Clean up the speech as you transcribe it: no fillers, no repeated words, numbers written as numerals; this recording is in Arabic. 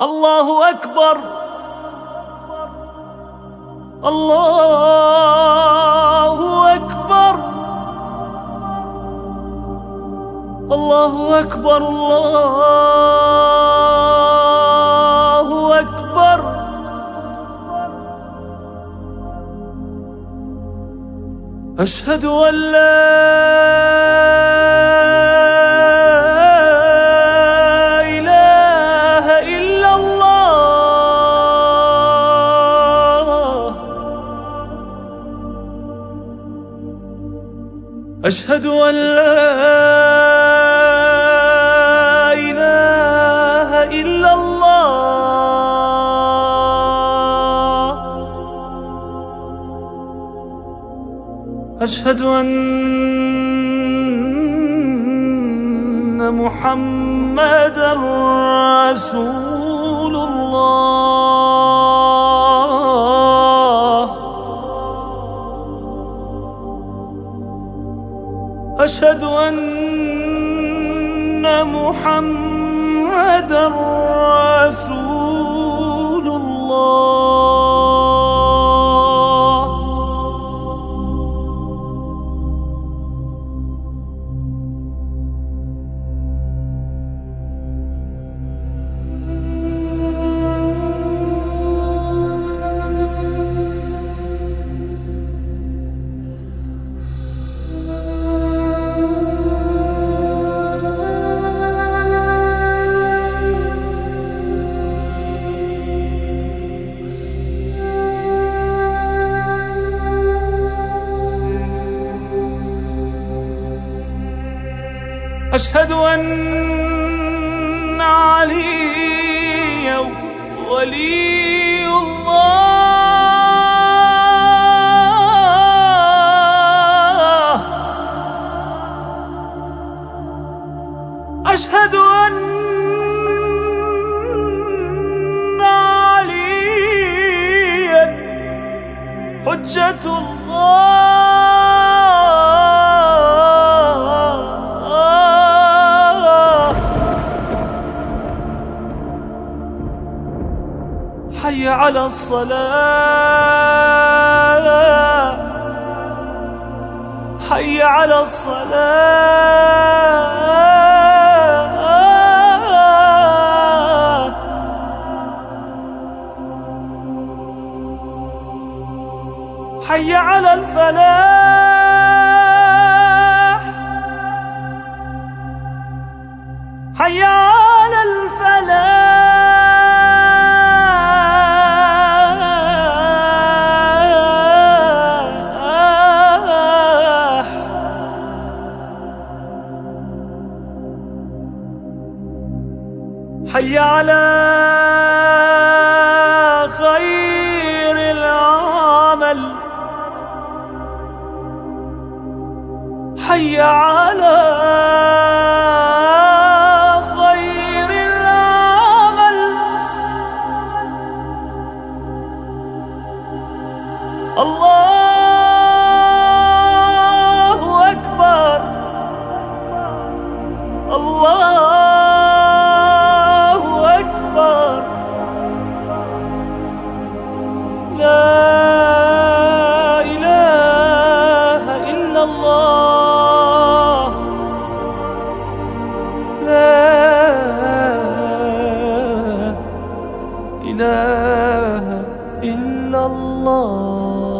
الله أكبر، الله أكبر، الله أكبر، الله أكبر. أشهد أن لا أشهد أن لا إله إلا الله. أشهد أن محمدًا رسول الله. أشهد أن محمدًا رسول الله. أشهد أن عليا ولي الله. أشهد أن عليا حجة الله. حي على الصلاة، حي على الصلاة. حي على الفلاح، حي على الفلاح. حي على خير العمل، حي على خير العمل. الله أكبر، الله لا إله إلا الله، لا إله إلا الله.